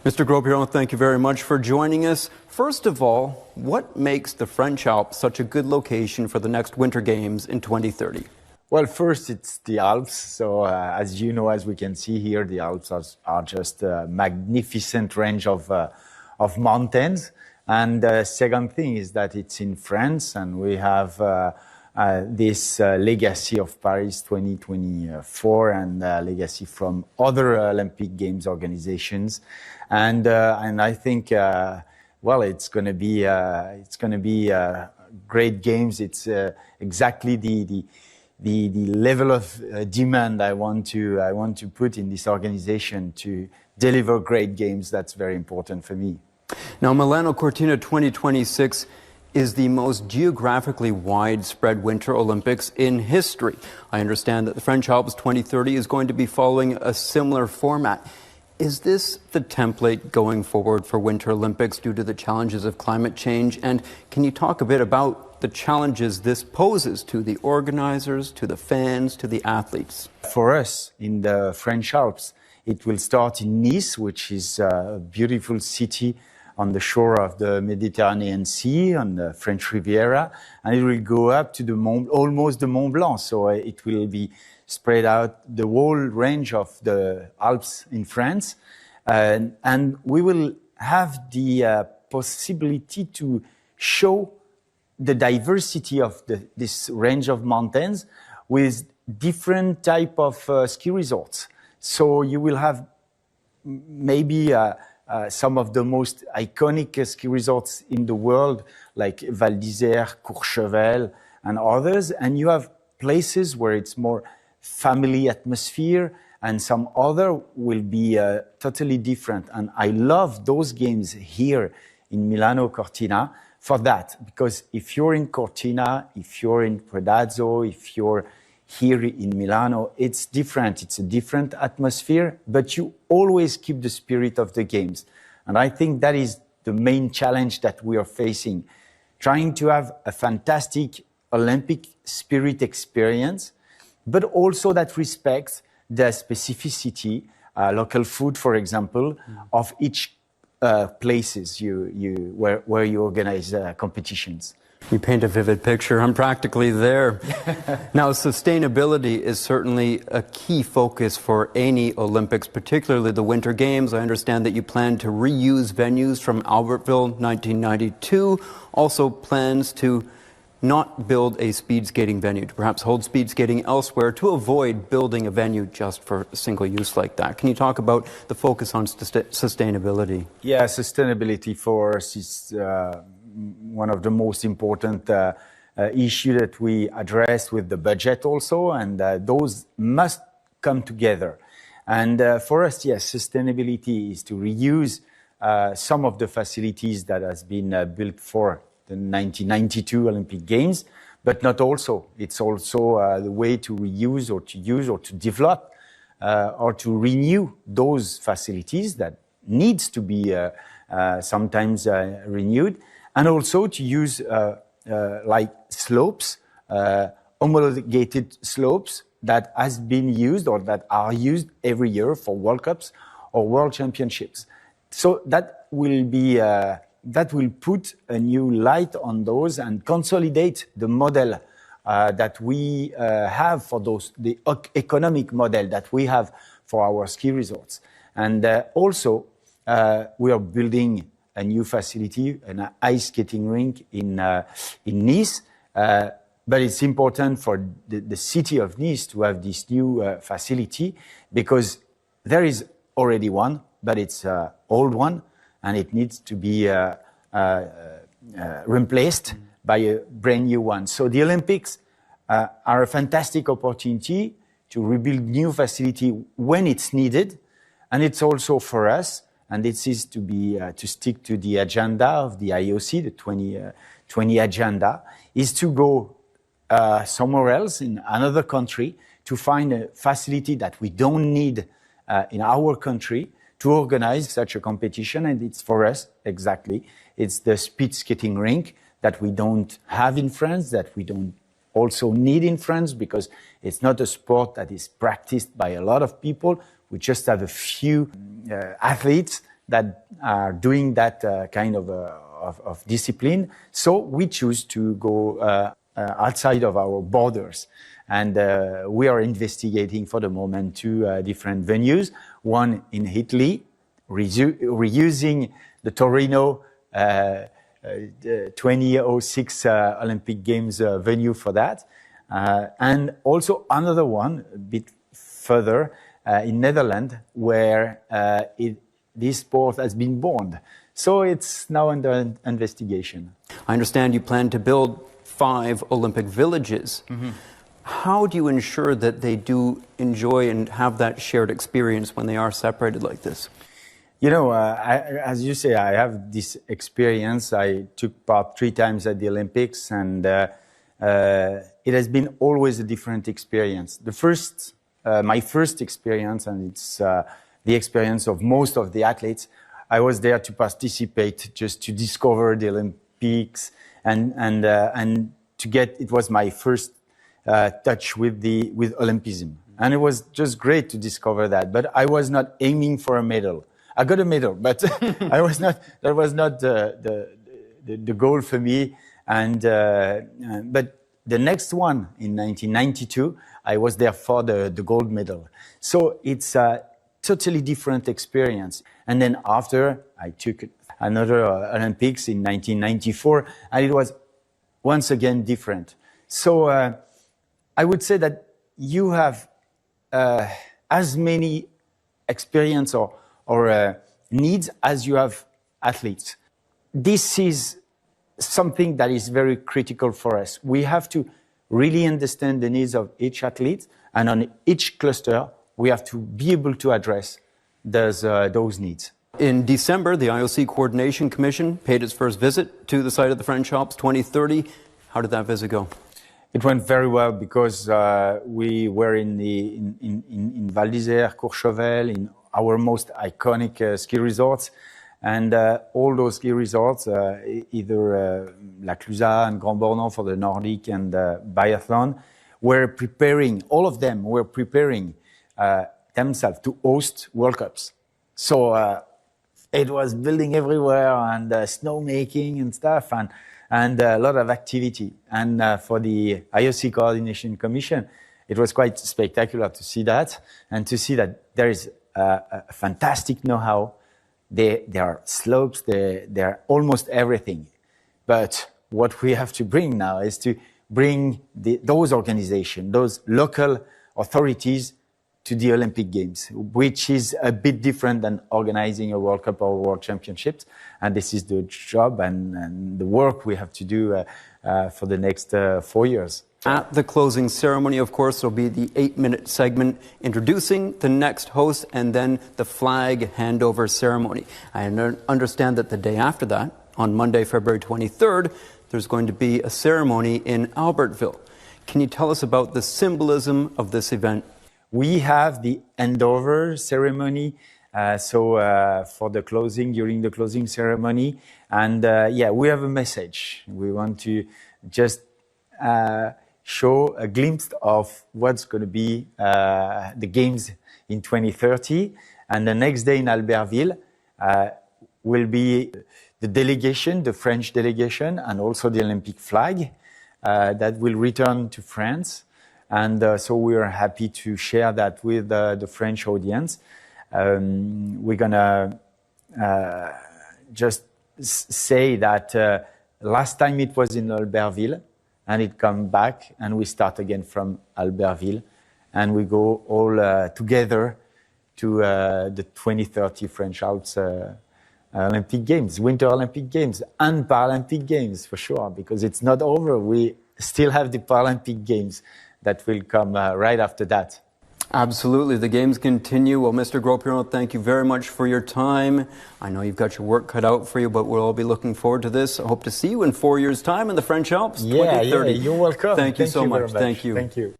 Mr. Grospiron, thank you very much for joining us. First of all, what makes the French Alps such a good location for the next Winter Games in 2030? Well, first, it's the Alps. So, as you know, as we can see here, the Alps are just a magnificent range of mountains. And the second thing is that it's in France, and we have this legacy of Paris 2024 and legacy from other Olympic Games organizations. And I think, well, it's going to be great games. It's exactly the level of demand I want to put in this organization to deliver great games. That's very important for me. Now, Milano Cortina 2026 is the most geographically widespread Winter Olympics in history. I understand that the French Alps 2030 is going to be following a similar format. Is this the template going forward for Winter Olympics due to the challenges of climate change? And can you talk a bit about the challenges this poses to the organizers, to the fans, to the athletes? For us in the French Alps, it will start in Nice, which is a beautiful city on the shore of the Mediterranean Sea, on the French Riviera, and it will go up to almost the Mont Blanc. So it will be spread out the whole range of the Alps in France. And we will have the possibility to show the diversity of this range of mountains with different type of ski resorts. So you will have maybe some of the most iconic ski resorts in the world, like Val d'Isère, Courchevel, and others. And you have places where it's more family atmosphere, and some other will be totally different. And I love those games here in Milano Cortina for that, because if you're in Cortina, if you're in Predazzo, if you're here in Milano, it's different. It's a different atmosphere, but you always keep the spirit of the games. And I think that is the main challenge that we are facing, trying to have a fantastic Olympic spirit experience, but also that respects the specificity, local food, for example, of each places where you organize competitions. You paint a vivid picture. I'm practically there. Now, sustainability is certainly a key focus for any Olympics, particularly the Winter Games. I understand that you plan to reuse venues from Albertville 1992. Also plans to not build a speed skating venue, to perhaps hold speed skating elsewhere to avoid building a venue just for single use like that. Can you talk about the focus on sustainability? Yeah, sustainability for us is one of the most important issues that we address with the budget also, and those must come together. And for us, yes, sustainability is to reuse some of the facilities that has been built for the 1992 Olympic Games, but not also. It's also the way to reuse or to use or to develop or to renew those facilities that needs to be sometimes renewed. And also to use like slopes, homologated slopes that has been used or that are used every year for World Cups or World Championships. So that will be that will put a new light on those and consolidate the model that we have for those, the economic model that we have for our ski resorts. And also we are building a new facility, an ice skating rink in Nice. But it's important for the city of Nice to have this new facility, because there is already one, but it's an old one, and it needs to be replaced by a brand new one. So the Olympics are a fantastic opportunity to rebuild new facility when it's needed, and it's also for us. And this is to be to stick to the agenda of the IOC, the 2020 agenda, is to go somewhere else in another country to find a facility that we don't need in our country to organize such a competition. And it's for us, exactly, it's the speed skating rink that we don't have in France, that we don't also need in France, because it's not a sport that is practiced by a lot of people. We just have a few athletes that are doing that kind of discipline. So we choose to go outside of our borders. And we are investigating for the moment two different venues. One in Italy, reusing the Torino 2006 Olympic Games venue for that. And also another one a bit further in Netherlands where this sport has been born. So it's now under investigation. I understand you plan to build 5 Olympic villages. Mm-hmm. How do you ensure that they do enjoy and have that shared experience when they are separated like this? You know, as you say, I have this experience. I took part 3 times at the Olympics, and it has been always a different experience. My first experience, and it's the experience of most of the athletes, I was there to participate, just to discover the Olympics, and to get. It was my first touch with Olympism, and it was just great to discover that. But I was not aiming for a medal. I got a medal, but I was not. That was not the goal for me. But the next one in 1992, I was there for the gold medal. So it's a totally different experience. And then after, I took another Olympics in 1994, and it was once again different. So I would say that you have as many experience or needs as you have athletes. This is something that is very critical for us. We have to really understand the needs of each athlete, and on each cluster, we have to be able to address those needs. In December, the IOC Coordination Commission paid its first visit to the site of the French Alps 2030. How did that visit go? It went very well because we were in Val d'Isère, Courchevel, in our most iconic ski resorts, and all those ski resorts, either La Clusaz and Grand Bornand for the Nordic and biathlon, were preparing. All of them were preparing themselves to host World Cups. So it was building everywhere, and snowmaking and stuff, and a lot of activity. And for the IOC Coordination Commission, it was quite spectacular to see that, and to see that there is a fantastic know-how. There are slopes, there are almost everything. But what we have to bring now is to bring those organizations, those local authorities to the Olympic Games, which is a bit different than organizing a World Cup or World Championships. And this is the job and the work we have to do for the next 4 years. At the closing ceremony, of course, there'll be the 8-minute segment introducing the next host, and then the flag handover ceremony. I understand that the day after that, on Monday, February 23rd, there's going to be a ceremony in Albertville. Can you tell us about the symbolism of this event? We have the handover ceremony, for the closing, during the closing ceremony. And we have a message. We want to just show a glimpse of what's going to be the games in 2030. And the next day in Albertville will be the delegation, the French delegation, and also the Olympic flag that will return to France. And so we are happy to share that with the French audience. We're going to just say that last time it was in Albertville, and it come back, and we start again from Albertville, and we go all together to the 2030 French Alps Olympic Games, Winter Olympic Games, and Paralympic Games for sure, because it's not over. We still have the Paralympic Games that will come right after that. Absolutely. The games continue. Well, Mr. Grospiron, thank you very much for your time. I know you've got your work cut out for you, but we'll all be looking forward to this. I hope to see you in 4 years' time in the French Alps, 2030. Yeah, you're welcome. Thank you so much. Thank you.